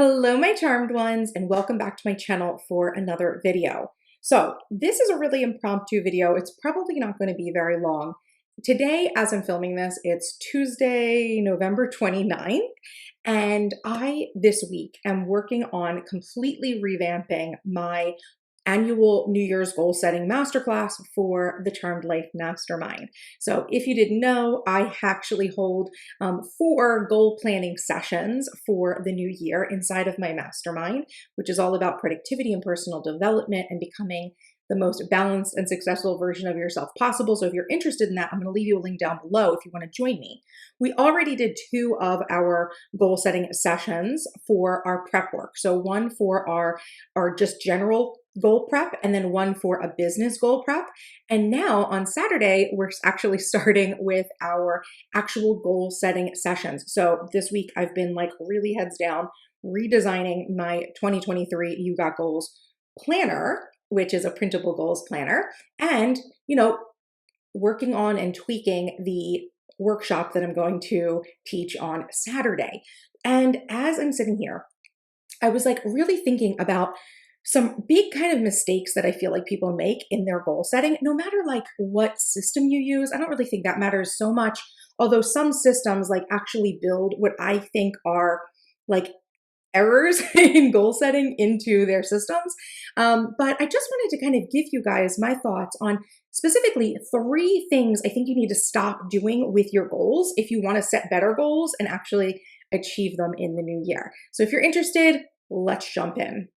Hello, my charmed ones, and welcome back to my channel for another video. So this is a really impromptu video. It's probably not going to be very long. Today, as I'm filming this, it's Tuesday, November 29th, and this week, am working on completely revamping my annual New Year's goal setting masterclass for the Charmed Life Mastermind. So if you didn't know, I actually hold 4 goal planning sessions for the new year inside of my mastermind, which is all about productivity and personal development and becoming the most balanced and successful version of yourself possible. So if you're interested in that, I'm going to leave you a link down below if you want to join me. We already did 2 of our goal setting sessions for our prep work. So one for our just general goal prep and then one for a business goal prep. And now on Saturday, we're actually starting with our actual goal setting sessions. So this week I've been like really heads down redesigning my 2023 You Got Goals planner, which is a printable goals planner, and, working on and tweaking the workshop that I'm going to teach on Saturday. And as I'm sitting here, I was like really thinking about some big kind of mistakes that I feel like people make in their goal setting, no matter like what system you use. I don't really think that matters so much, although some systems like actually build what I think are like errors in goal setting into their systems. But I just wanted to kind of give you guys my thoughts on specifically 3 things I think you need to stop doing with your goals if you want to set better goals and actually achieve them in the new year. So if you're interested, let's jump in.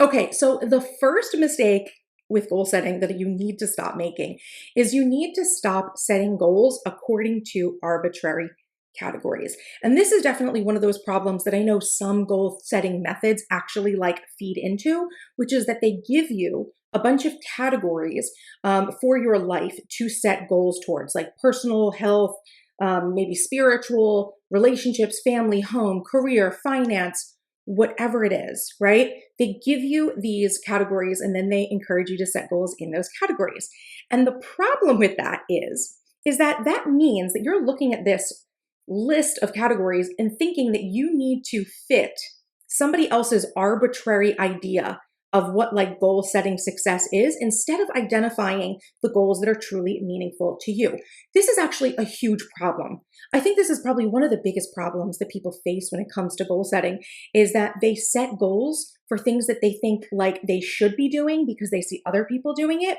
Okay, so the first mistake with goal setting that you need to stop making is you need to stop setting goals according to arbitrary categories. And this is definitely one of those problems that I know some goal setting methods actually like feed into, which is that they give you a bunch of categories for your life to set goals towards, like personal, health, maybe spiritual, relationships, family, home, career, finance, whatever it is, right? They give you these categories and then they encourage you to set goals in those categories. And the problem with that is that means that you're looking at this list of categories and thinking that you need to fit somebody else's arbitrary idea of what like goal setting success is instead of identifying the goals that are truly meaningful to you. This is actually a huge problem. I think this is probably one of the biggest problems that people face when it comes to goal setting is that they set goals for things that they think like they should be doing because they see other people doing it.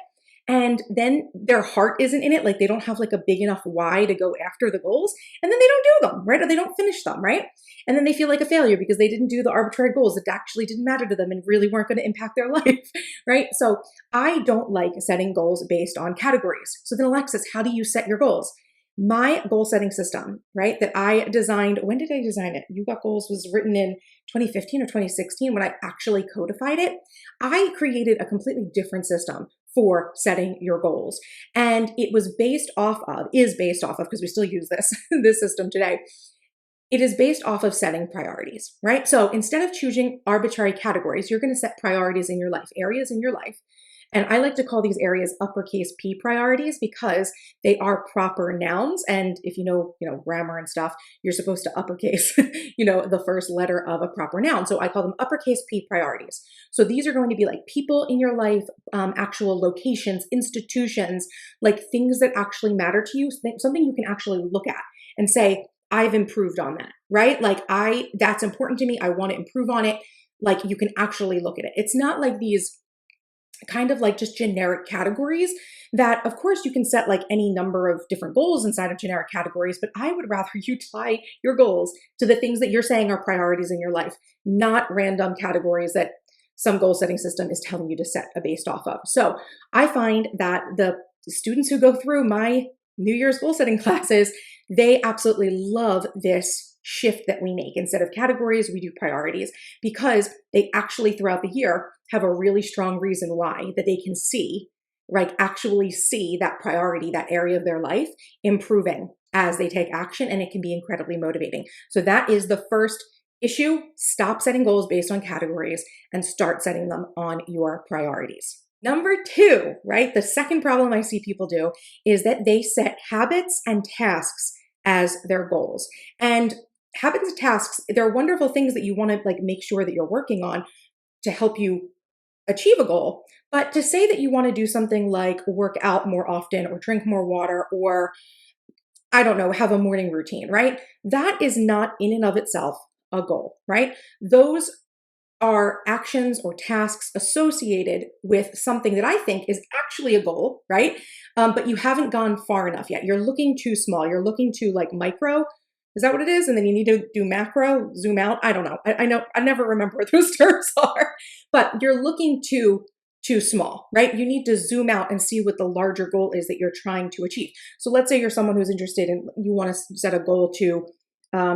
And then their heart isn't in it. Like they don't have like a big enough why to go after the goals. And then they don't do them, right? Or they don't finish them, right? And then they feel like a failure because they didn't do the arbitrary goals that actually didn't matter to them and really weren't going to impact their life, right? So I don't like setting goals based on categories. So then Alexis, how do you set your goals? My goal setting system, right, that I designed, when did I design it? You Got Goals was written in 2015 or 2016 when I actually codified it. I created a completely different system for setting your goals. And it was based off of, because we still use this system today. It is based off of setting priorities, right? So instead of choosing arbitrary categories, you're going to set priorities in your life, areas in your life. And I like to call these areas uppercase P priorities because they are proper nouns. And if you know grammar and stuff, you're supposed to uppercase, the first letter of a proper noun. So I call them uppercase P priorities. So these are going to be like people in your life, actual locations, institutions, like things that actually matter to you, something you can actually look at and say, I've improved on that, right? Like that's important to me. I want to improve on it. Like you can actually look at it. It's not like these kind of like just generic categories that of course you can set like any number of different goals inside of generic categories, but I would rather you tie your goals to the things that you're saying are priorities in your life, not random categories that some goal setting system is telling you to set based off of. So I find that the students who go through my New Year's goal setting classes, they absolutely love this shift that we make. Instead of categories, we do priorities because they actually throughout the year have a really strong reason why that they can see, like actually see that priority, that area of their life improving as they take action, and it can be incredibly motivating. So that is the first issue. Stop setting goals based on categories and start setting them on your priorities. Number 2, right? The second problem I see people do is that they set habits and tasks as their goals. And habits and tasks, they're wonderful things that you want to like make sure that you're working on to help you achieve a goal. But to say that you want to do something like work out more often or drink more water or, I don't know, have a morning routine, right? That is not in and of itself a goal, right? Those are actions or tasks associated with something that I think is actually a goal, right? But you haven't gone far enough yet. You're looking too small. You're looking too like micro. Is that what it is? And then you need to do macro, zoom out. I don't know. I know. I never remember what those terms are, but you're looking too small, right? You need to zoom out and see what the larger goal is that you're trying to achieve. So let's say you're someone who's interested in, you want to set a goal to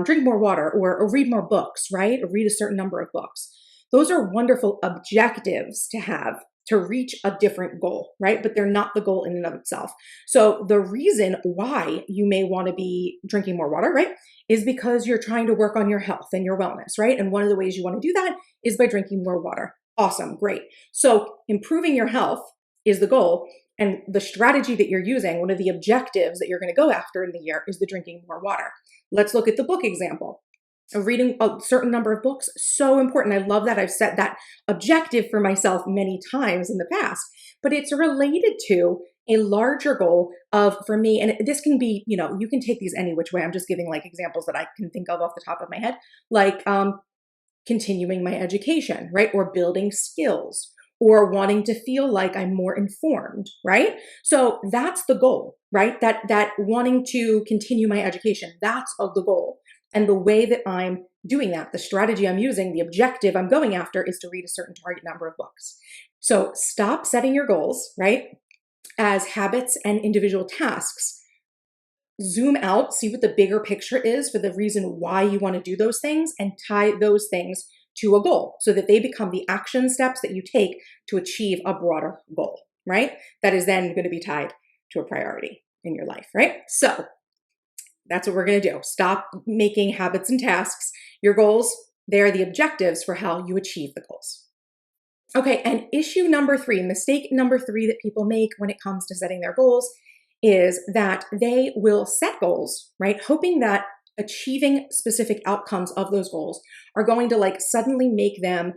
drink more water or read more books, right? Or read a certain number of books. Those are wonderful objectives to have to reach a different goal, right? But they're not the goal in and of itself. So the reason why you may want to be drinking more water, right, is because you're trying to work on your health and your wellness, right? And one of the ways you want to do that is by drinking more water. Awesome, great. So improving your health is the goal. And the strategy that you're using, one of the objectives that you're going to go after in the year is the drinking more water. Let's look at the book example. Reading a certain number of books, so important. I love that. I've set that objective for myself many times in the past, but it's related to a larger goal of, for me, and this can be, you can take these any which way. I'm just giving like examples that I can think of off the top of my head, like continuing my education, right? Or building skills or wanting to feel like I'm more informed, right? So that's the goal, right? That wanting to continue my education, that's the goal. And the way that I'm doing that, the strategy I'm using, the objective I'm going after is to read a certain target number of books. So stop setting your goals, right, as habits and individual tasks. Zoom out, see what the bigger picture is for the reason why you want to do those things and tie those things to a goal so that they become the action steps that you take to achieve a broader goal, right? That is then going to be tied to a priority in your life, right? So that's what we're going to do. Stop making habits and tasks your goals. They are the objectives for how you achieve the goals. Okay, and issue number 3, mistake number 3 that people make when it comes to setting their goals is that they will set goals, right? Hoping that achieving specific outcomes of those goals are going to like suddenly make them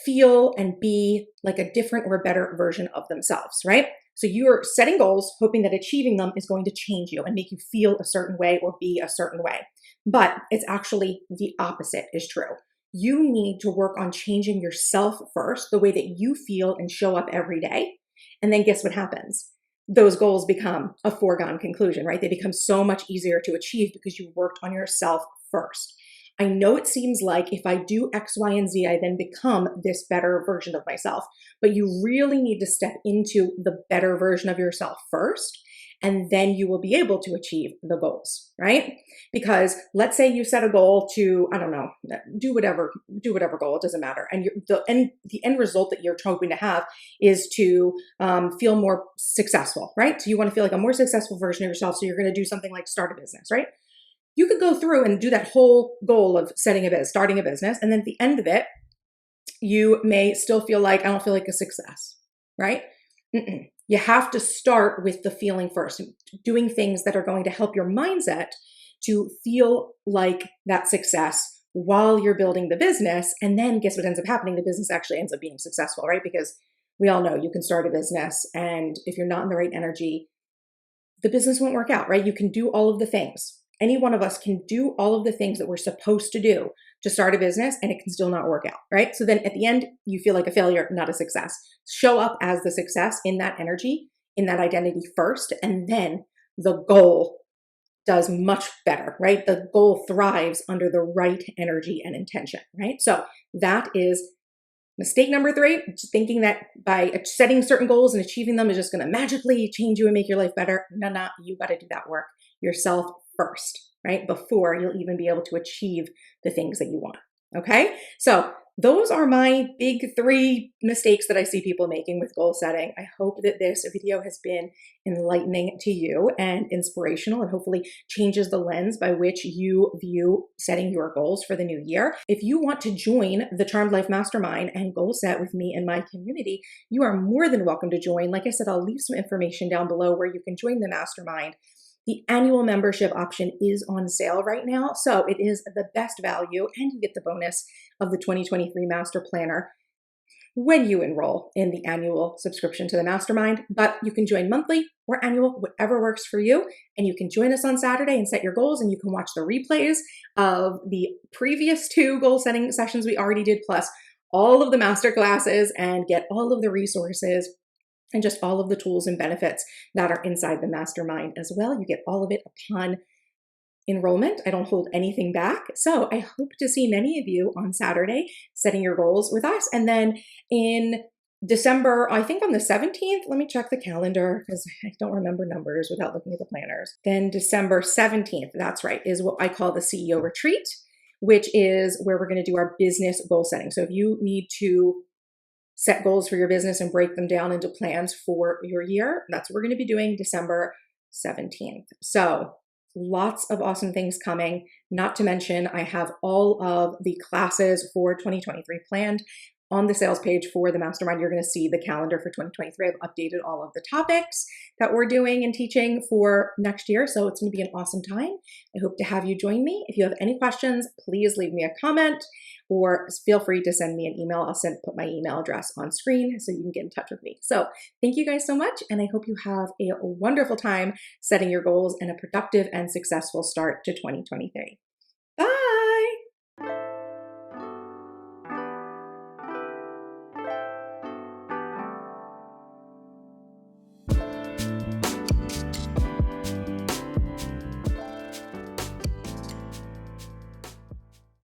feel and be like a different or better version of themselves, right? So you're setting goals, hoping that achieving them is going to change you and make you feel a certain way or be a certain way. But it's actually the opposite is true. You need to work on changing yourself first, the way that you feel and show up every day. And then guess what happens? Those goals become a foregone conclusion, right? They become so much easier to achieve because you worked on yourself first. I know it seems like if I do X, Y, and Z, I then become this better version of myself. But you really need to step into the better version of yourself first, and then you will be able to achieve the goals, right? Because let's say you set a goal to, I don't know, do whatever goal, it doesn't matter. And the end result that you're hoping to have is to feel more successful, right? So you want to feel like a more successful version of yourself. So you're going to do something like start a business, right? You could go through and do that whole goal of starting a business. And then at the end of it, you may still feel like, I don't feel like a success, right? You have to start with the feeling first, doing things that are going to help your mindset to feel like that success while you're building the business. And then guess what ends up happening? The business actually ends up being successful, right? Because we all know you can start a business, and if you're not in the right energy, the business won't work out, right? You can do all of the things. Any one of us can do all of the things that we're supposed to do to start a business, and it can still not work out, right? So then at the end, you feel like a failure, not a success. Show up as the success in that energy, in that identity first, and then the goal does much better, right? The goal thrives under the right energy and intention, right? So that is mistake number 3, just thinking that by setting certain goals and achieving them is just going to magically change you and make your life better. No, you got to do that work yourself first, right? Before you'll even be able to achieve the things that you want. Okay. So those are my big 3 mistakes that I see people making with goal setting. I hope that this video has been enlightening to you and inspirational, and hopefully changes the lens by which you view setting your goals for the new year. If you want to join the Charmed Life Mastermind and goal set with me and my community, you are more than welcome to join. Like I said, I'll leave some information down below where you can join the mastermind. The annual membership option is on sale right now, so it is the best value, and you get the bonus of the 2023 Master Planner when you enroll in the annual subscription to the mastermind. But you can join monthly or annual, whatever works for you. And you can join us on Saturday and set your goals, and you can watch the replays of the previous 2 goal setting sessions we already did, plus all of the master classes, and get all of the resources and just all of the tools and benefits that are inside the mastermind as well. You get all of it upon enrollment. I don't hold anything back. So I hope to see many of you on Saturday setting your goals with us. And then in December, I think on the 17th, let me check the calendar because I don't remember numbers without looking at the planners. Then December 17th, that's right, is what I call the CEO retreat, which is where we're going to do our business goal setting. So if you need to set goals for your business and break them down into plans for your year, that's what we're going to be doing December 17th. So lots of awesome things coming. Not to mention, I have all of the classes for 2023 planned on the sales page for the mastermind. You're going to see the calendar for 2023. I've updated all of the topics that we're doing and teaching for next year. So it's going to be an awesome time. I hope to have you join me. If you have any questions, please leave me a comment or feel free to send me an email. I'll put my email address on screen so you can get in touch with me. So thank you guys so much. And I hope you have a wonderful time setting your goals and a productive and successful start to 2023. Bye.